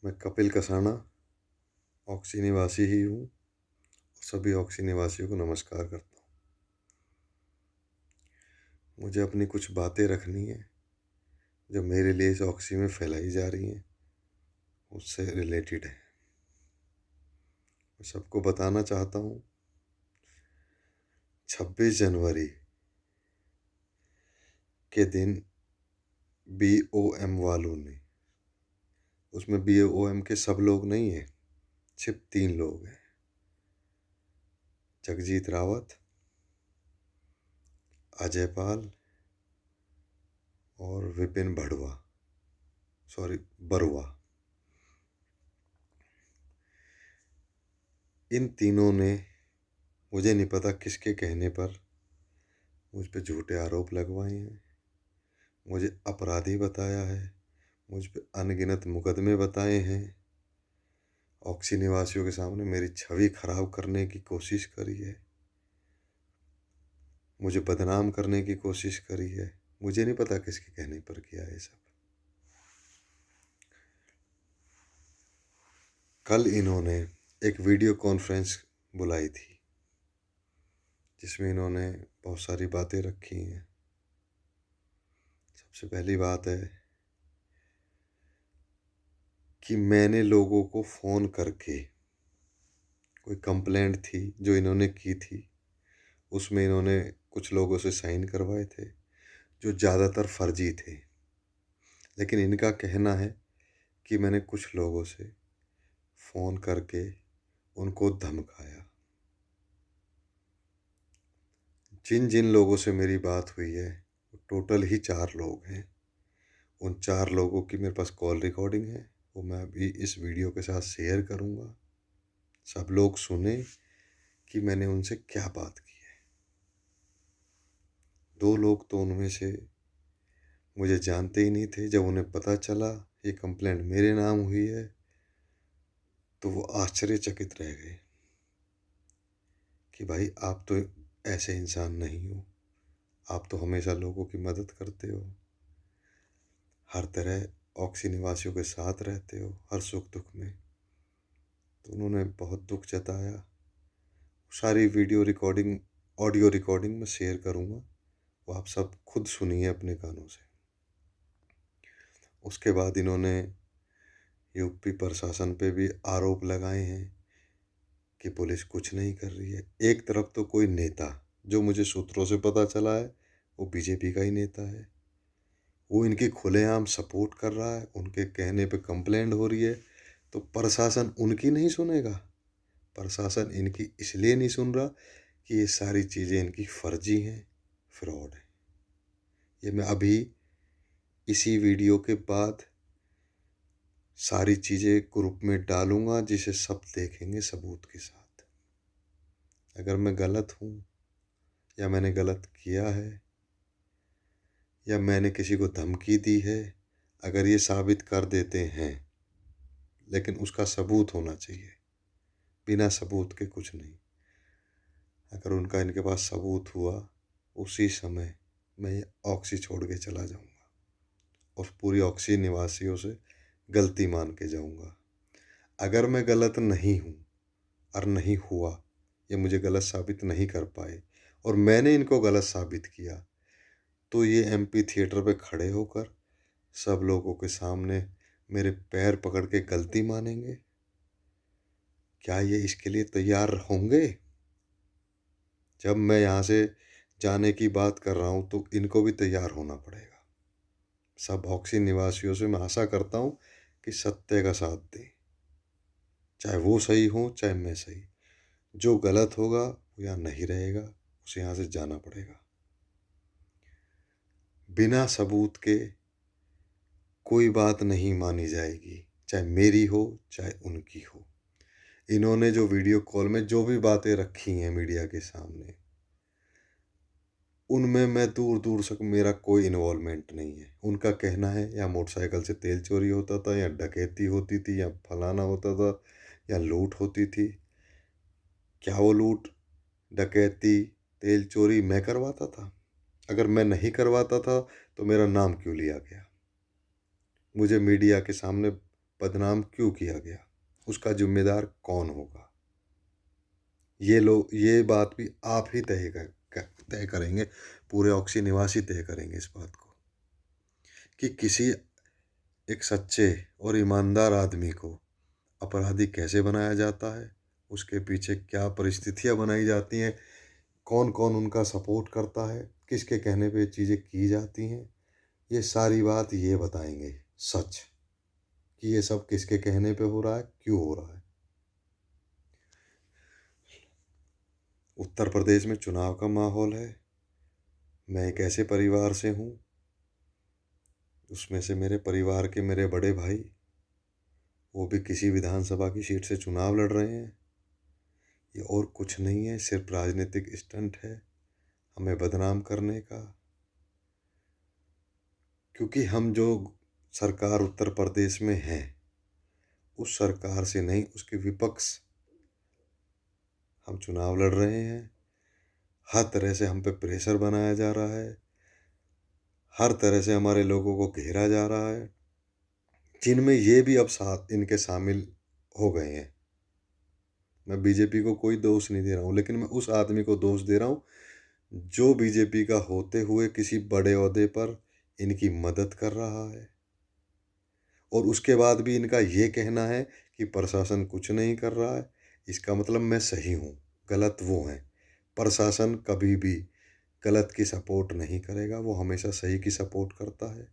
मैं कपिल कसाना ऑक्सी निवासी ही हूँ। सभी ऑक्सी निवासियों को नमस्कार करता हूँ। मुझे अपनी कुछ बातें रखनी है जो मेरे लिए इस ऑक्सी में फैलाई जा रही हैं, उससे रिलेटेड है। मैं सबको बताना चाहता हूँ 26 जनवरी के दिन BOM वालों ने, उसमें BOM के सब लोग नहीं हैं, सिर्फ 3 लोग हैं, जगजीत रावत, अजय पाल और विपिन बरुआ। इन तीनों ने मुझे नहीं पता किसके कहने पर मुझ पे झूठे आरोप लगवाए हैं, मुझे अपराधी बताया है, मुझ पे अनगिनत मुकदमे बताए हैं, ऑक्सी निवासियों के सामने मेरी छवि खराब करने की कोशिश करी है, मुझे बदनाम करने की कोशिश करी है। मुझे नहीं पता किसके कहने पर किया है सब। कल इन्होंने एक वीडियो कॉन्फ्रेंस बुलाई थी जिसमें इन्होंने बहुत सारी बातें रखी हैं। सबसे पहली बात है कि मैंने लोगों को फ़ोन करके, कोई कंप्लेंट थी जो इन्होंने की थी, उसमें इन्होंने कुछ लोगों से साइन करवाए थे जो ज़्यादातर फर्जी थे। लेकिन इनका कहना है कि मैंने कुछ लोगों से फ़ोन करके उनको धमकाया। जिन जिन लोगों से मेरी बात हुई है टोटल ही 4 लोग हैं। उन 4 लोगों की मेरे पास कॉल रिकॉर्डिंग है, वो मैं अभी इस वीडियो के साथ शेयर करूँगा। सब लोग सुने कि मैंने उनसे क्या बात की है। 2 लोग तो उनमें से मुझे जानते ही नहीं थे। जब उन्हें पता चला ये कंप्लेंट मेरे नाम हुई है तो वो आश्चर्यचकित रह गए कि भाई आप तो ऐसे इंसान नहीं हो, आप तो हमेशा लोगों की मदद करते हो, हर तरह ऑक्सी निवासियों के साथ रहते हो, हर सुख दुख में। तो उन्होंने बहुत दुख जताया। सारी ऑडियो रिकॉर्डिंग मैं शेयर करूँगा, वो आप सब खुद सुनिए अपने कानों से। उसके बाद इन्होंने यूपी प्रशासन पे भी आरोप लगाए हैं कि पुलिस कुछ नहीं कर रही है। एक तरफ तो कोई नेता, जो मुझे सूत्रों से पता चला है, वो बीजेपी का ही नेता है, वो इनकी खुलेआम सपोर्ट कर रहा है, उनके कहने पे कंप्लेंट हो रही है, तो प्रशासन उनकी नहीं सुनेगा। प्रशासन इनकी इसलिए नहीं सुन रहा कि ये सारी चीज़ें इनकी फर्जी हैं, फ्रॉड है। ये मैं अभी इसी वीडियो के बाद सारी चीज़ें ग्रुप में डालूंगा, जिसे सब देखेंगे सबूत के साथ। अगर मैं गलत हूँ या मैंने गलत किया है या मैंने किसी को धमकी दी है, अगर ये साबित कर देते हैं, लेकिन उसका सबूत होना चाहिए, बिना सबूत के कुछ नहीं। अगर उनका इनके पास सबूत हुआ, उसी समय मैं ये ऑक्सी छोड़ के चला जाऊंगा और पूरी ऑक्सी निवासियों से गलती मान के जाऊंगा। अगर मैं गलत नहीं हूँ और नहीं हुआ, ये मुझे गलत साबित नहीं कर पाए और मैंने इनको गलत साबित किया, तो ये MP थिएटर पे खड़े होकर सब लोगों के सामने मेरे पैर पकड़ के गलती मानेंगे? क्या ये इसके लिए तैयार होंगे? जब मैं यहाँ से जाने की बात कर रहा हूँ तो इनको भी तैयार होना पड़ेगा। सब ऑक्सी निवासियों से मैं आशा करता हूँ कि सत्य का साथ दें, चाहे वो सही हो चाहे मैं सही। जो गलत होगा वो यहाँ नहीं रहेगा, उसे यहाँ से जाना पड़ेगा। बिना सबूत के कोई बात नहीं मानी जाएगी, चाहे मेरी हो चाहे उनकी हो। इन्होंने जो वीडियो कॉल में जो भी बातें रखी हैं मीडिया के सामने, उनमें मैं दूर दूर तक मेरा कोई इन्वॉल्वमेंट नहीं है। उनका कहना है या मोटरसाइकिल से तेल चोरी होता था, या डकैती होती थी, या फलाना होता था, या लूट होती थी। क्या वो लूट, डकैती, तेल चोरी मैं करवाता था? अगर मैं नहीं करवाता था तो मेरा नाम क्यों लिया गया? मुझे मीडिया के सामने बदनाम क्यों किया गया, उसका जिम्मेदार कौन होगा। ये बात भी आप ही तय करेंगे, पूरे ऑक्सी निवासी तय करेंगे इस बात को, कि किसी एक सच्चे और ईमानदार आदमी को अपराधी कैसे बनाया जाता है, उसके पीछे क्या परिस्थितियां बनाई जाती हैं, कौन कौन उनका सपोर्ट करता है, किसके कहने पे चीज़ें की जाती हैं। ये सारी बात ये बताएंगे सच, कि ये सब किसके कहने पे हो रहा है, क्यों हो रहा है। उत्तर प्रदेश में चुनाव का माहौल है। मैं एक ऐसे परिवार से हूँ, उसमें से मेरे परिवार के मेरे बड़े भाई, वो भी किसी विधानसभा की सीट से चुनाव लड़ रहे हैं। ये और कुछ नहीं है, सिर्फ राजनीतिक स्टंट है हमें बदनाम करने का। क्योंकि हम जो सरकार उत्तर प्रदेश में है, उस सरकार से नहीं, उसके विपक्ष हम चुनाव लड़ रहे हैं। हर तरह से हम पे प्रेशर बनाया जा रहा है, हर तरह से हमारे लोगों को घेरा जा रहा है, जिनमें ये भी अब साथ इनके शामिल हो गए हैं। मैं बीजेपी को कोई दोष नहीं दे रहा हूँ, लेकिन मैं उस आदमी को दोष दे रहा हूँ जो बीजेपी का होते हुए किसी बड़े ओहदे पर इनकी मदद कर रहा है, और उसके बाद भी इनका ये कहना है कि प्रशासन कुछ नहीं कर रहा है। इसका मतलब मैं सही हूँ, गलत वो हैं। प्रशासन कभी भी गलत की सपोर्ट नहीं करेगा, वो हमेशा सही की सपोर्ट करता है।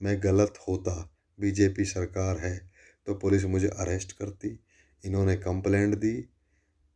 मैं गलत होता, बीजेपी सरकार है, तो पुलिस मुझे अरेस्ट करती। इन्होंने कंप्लेंट दी,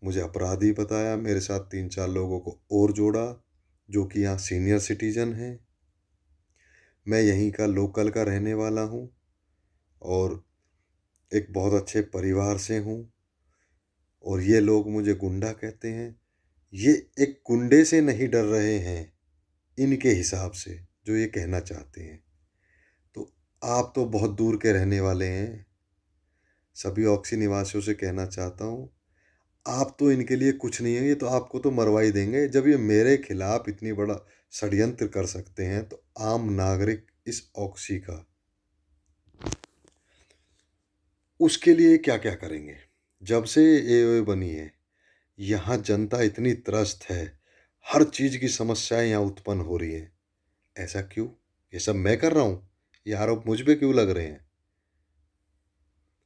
मुझे अपराधी बताया, मेरे साथ 3-4 लोगों को और जोड़ा जो कि यहाँ सीनियर सिटीजन हैं। मैं यहीं का लोकल का रहने वाला हूँ और एक बहुत अच्छे परिवार से हूँ, और ये लोग मुझे गुंडा कहते हैं। ये एक गुंडे से नहीं डर रहे हैं इनके हिसाब से, जो ये कहना चाहते हैं। तो आप तो बहुत दूर के रहने वाले हैं। सभी ऑक्सी निवासियों से कहना चाहता हूँ, आप तो इनके लिए कुछ नहीं है, ये तो आपको तो मरवा ही देंगे। जब ये मेरे खिलाफ इतनी बड़ा षड्यंत्र कर सकते हैं, तो आम नागरिक इस ऑक्सी का उसके लिए क्या क्या करेंगे। जब से एओए बनी है, यहाँ जनता इतनी त्रस्त है, हर चीज़ की समस्याएं यहाँ उत्पन्न हो रही हैं। ऐसा क्यों? ये सब मैं कर रहा हूँ? ये आरोप मुझ पे क्यों लग रहे हैं?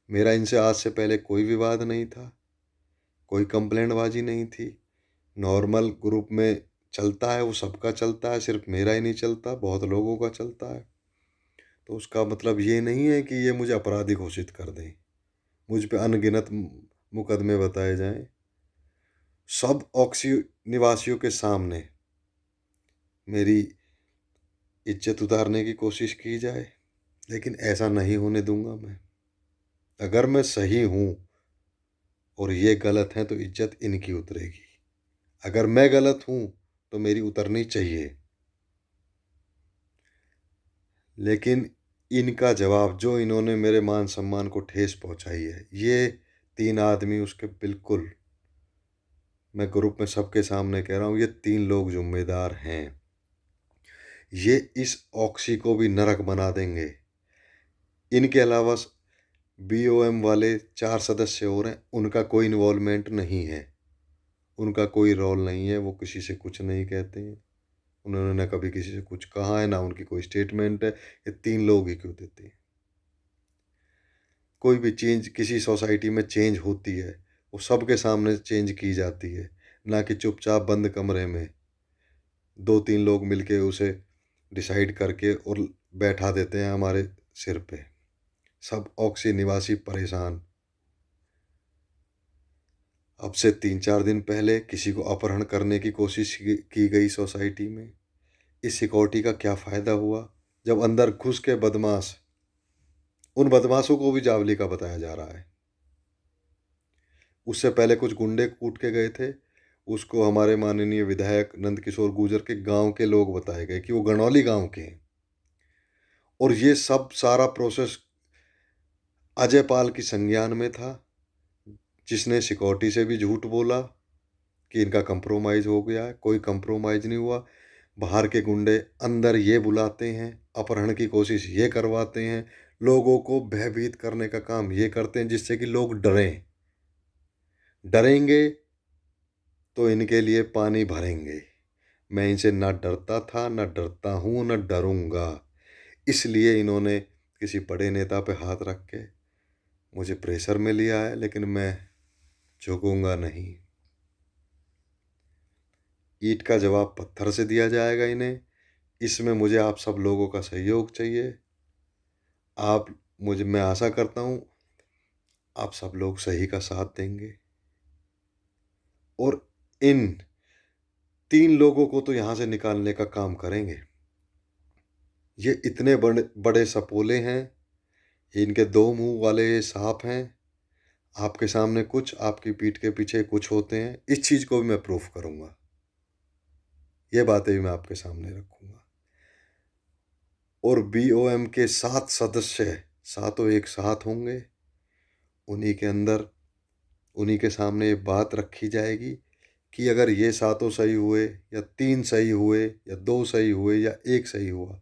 मेरा इनसे आज से पहले कोई विवाद नहीं था, कोई कंप्लेंटबाजी नहीं थी। नॉर्मल ग्रुप में चलता है, वो सबका चलता है, सिर्फ मेरा ही नहीं चलता, बहुत लोगों का चलता है। तो उसका मतलब ये नहीं है कि ये मुझे अपराधी घोषित कर दें, मुझ पे अनगिनत मुकदमे बताए जाएं। सब ऑक्सी निवासियों के सामने मेरी इज्जत उतारने की कोशिश की जाए, लेकिन ऐसा नहीं होने दूंगा मैं। अगर मैं सही हूँ और ये गलत हैं, तो इज्जत इनकी उतरेगी। अगर मैं गलत हूँ, तो मेरी उतरनी चाहिए। लेकिन इनका जवाब, जो इन्होंने मेरे मान सम्मान को ठेस पहुंचाई है, ये 3 आदमी उसके बिल्कुल, मैं ग्रुप में सबके सामने कह रहा हूँ, ये 3 लोग जिम्मेदार हैं। ये इस ऑक्सी को भी नरक बना देंगे। इनके अलावा बीओएम वाले 4 सदस्य और हैं, उनका कोई इन्वॉल्वमेंट नहीं है, उनका कोई रोल नहीं है, वो किसी से कुछ नहीं कहते हैं। उन्होंने ना कभी किसी से कुछ कहा है, ना उनकी कोई स्टेटमेंट है। ये 3 लोग ही क्यों देते हैं? कोई भी चेंज किसी सोसाइटी में चेंज होती है, वो सबके सामने चेंज की जाती है, ना कि चुपचाप बंद कमरे में 2-3 लोग मिलके उसे डिसाइड करके और बैठा देते हैं हमारे सिर पे। सब ऑक्सी निवासी परेशान। अब से 3-4 दिन पहले किसी को अपहरण करने की कोशिश की गई सोसाइटी में। इस सिक्योरिटी का क्या फ़ायदा हुआ, जब अंदर घुस के बदमाश, उन बदमाशों को भी जावली का बताया जा रहा है। उससे पहले कुछ गुंडे कूट के गए थे, उसको हमारे माननीय विधायक नंदकिशोर गुर्जर के गांव के लोग बताए गए कि वो गणौली गांव के हैं। और ये सब सारा प्रोसेस अजय पाल की संज्ञान में था, जिसने सिक्योरिटी से भी झूठ बोला कि इनका कंप्रोमाइज़ हो गया है। कोई कंप्रोमाइज़ नहीं हुआ। बाहर के गुंडे अंदर ये बुलाते हैं, अपहरण की कोशिश ये करवाते हैं, लोगों को भयभीत करने का काम ये करते हैं जिससे कि लोग डरें। डरेंगे तो इनके लिए पानी भरेंगे। मैं इनसे ना डरता था, ना डरता हूँ, ना डरूँगा। इसलिए इन्होंने किसी बड़े नेता पे हाथ रख के मुझे प्रेशर में लिया है, लेकिन मैं झुकूँगा नहीं। ईंट का जवाब पत्थर से दिया जाएगा इन्हें। इसमें मुझे आप सब लोगों का सहयोग चाहिए। आप मुझे मैं आशा करता हूँ आप सब लोग सही का साथ देंगे और इन 3 लोगों को तो यहाँ से निकालने का काम करेंगे। ये इतने बड़े बड़े सपोले हैं, इनके 2 मुँह वाले ये साँप हैं। आपके सामने कुछ, आपकी पीठ के पीछे कुछ होते हैं। इस चीज़ को भी मैं प्रूफ करूँगा। ये बातें भी मैं आपके सामने रखूँगा। और बीओएम के 7 सदस्य, सातों एक साथ होंगे। उन्हीं के अंदर, उन्हीं के सामने ये बात रखी जाएगी कि अगर ये सातों सही हुए या 3 सही हुए या 2 सही हुए या 1 सही हुआ,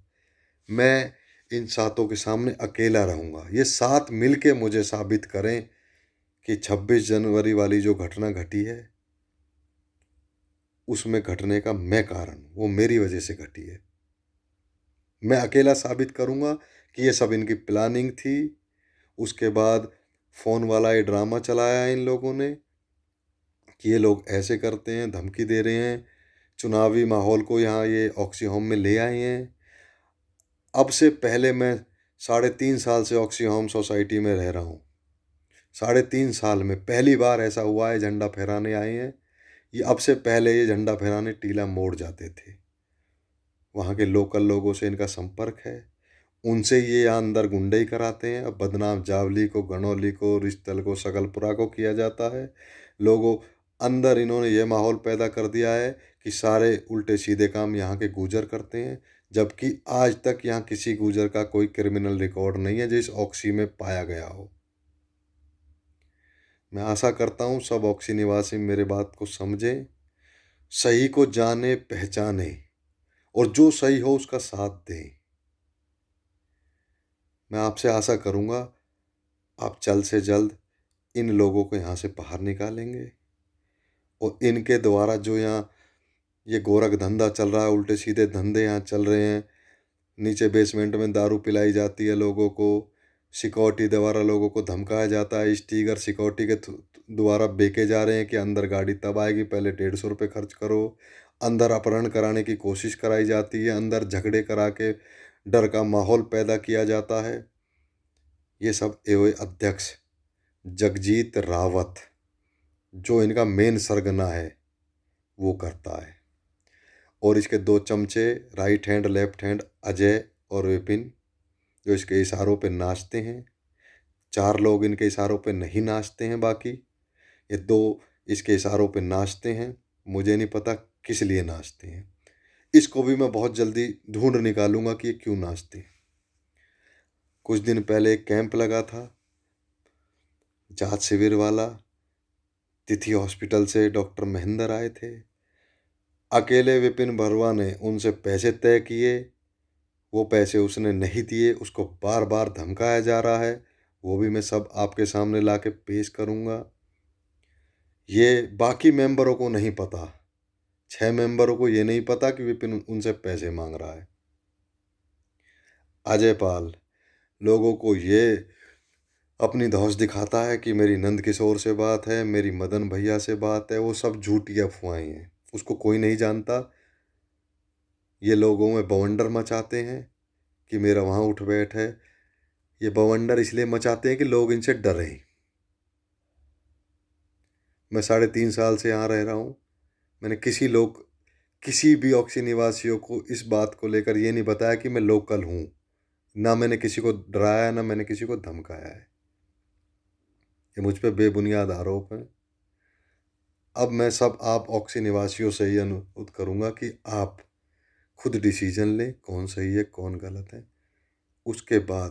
मैं इन सातों के सामने अकेला रहूँगा। ये 7 मिलके मुझे साबित करें कि 26 जनवरी वाली जो घटना घटी है, उसमें घटने का मैं कारण हूँ, वो मेरी वजह से घटी है। मैं अकेला साबित करूँगा कि ये सब इनकी प्लानिंग थी। उसके बाद फ़ोन वाला ये ड्रामा चलाया इन लोगों ने कि ये लोग ऐसे करते हैं, धमकी दे रहे हैं। चुनावी माहौल को यहाँ ये ऑक्सी होम में ले आए हैं। अब से पहले मैं 3.5 साल से ऑक्सी होम सोसाइटी में रह रहा हूँ। 3.5 साल में पहली बार ऐसा हुआ है झंडा फहराने आए हैं। ये अब से पहले ये झंडा फहराने टीला मोड़ जाते थे। वहाँ के लोकल लोगों से इनका संपर्क है। उनसे ये यहाँ अंदर गुंडई कराते हैं। अब बदनाम जावली को, गणौली को, रिश्तल को, सकलपुरा को किया जाता है। लोगों अंदर इन्होंने ये माहौल पैदा कर दिया है कि सारे उल्टे सीधे काम यहाँ के गुर्जर करते हैं, जबकि आज तक यहाँ किसी गुर्जर का कोई क्रिमिनल रिकॉर्ड नहीं है जो इस ऑक्सी में पाया गया हो। मैं आशा करता हूँ सब ऑक्सी निवासी मेरे बात को समझें, सही को जाने पहचाने और जो सही हो उसका साथ दें। मैं आपसे आशा करूँगा आप जल्द से जल्द इन लोगों को यहाँ से बाहर निकालेंगे और इनके द्वारा जो यहाँ ये गोरख धंधा चल रहा है, उल्टे सीधे धंधे यहाँ चल रहे हैं। नीचे बेसमेंट में दारू पिलाई जाती है लोगों को, सिक्योरिटी द्वारा लोगों को धमकाया जाता है, स्टिकर सिक्योरिटी के द्वारा बेचे जा रहे हैं कि अंदर गाड़ी तब आएगी, पहले 150 रुपये खर्च करो। अंदर अपहरण कराने की कोशिश कराई जाती है, अंदर झगड़े करा के डर का माहौल पैदा किया जाता है। ये सब एओए अध्यक्ष जगजीत रावत, जो इनका मेन सरगना है, वो करता है। और इसके 2 चमचे right hand left hand Ajay और विपिन, जो इसके इशारों पे नाचते हैं। 4 लोग इनके इशारों पे नहीं नाचते हैं, बाकी ये 2 इसके इशारों पे नाचते हैं। मुझे नहीं पता किस लिए नाचते हैं। इसको भी मैं बहुत जल्दी ढूंढ निकालूंगा कि ये क्यों नाचते हैं। कुछ दिन पहले एक कैंप लगा था जांच शिविर वाला। तिथि हॉस्पिटल से डॉक्टर महेंद्र आए थे। अकेले विपिन बरुआ ने उनसे पैसे तय किए, वो पैसे उसने नहीं दिए, उसको बार बार धमकाया जा रहा है। वो भी मैं सब आपके सामने ला के पेश करूँगा। ये बाकी मेंबरों को नहीं पता, 6 मेंबरों को ये नहीं पता कि विपिन उनसे पैसे मांग रहा है। अजय पाल लोगों को ये अपनी धौंस दिखाता है कि मेरी नंद किशोर से बात है, मेरी मदन भैया से बात है। वो सब झूठी अफवाहें हैं, उसको कोई नहीं जानता। ये लोगों में बवंडर मचाते हैं कि मेरा वहाँ उठ बैठ है। ये बवंडर इसलिए मचाते हैं कि लोग इनसे डरें। मैं 3.5 साल से यहाँ रह रहा हूँ। मैंने किसी भी ऑक्सी निवासियों को इस बात को लेकर ये नहीं बताया कि मैं लोकल हूँ। ना मैंने किसी को डराया, ना मैंने किसी को धमकाया है। ये मुझ पे बेबुनियाद आरोप हैं। अब मैं सब आप ऑक्सी निवासियों से ही अनुरोध करूँगा कि आप खुद डिसीजन लें कौन सही है कौन गलत है। उसके बाद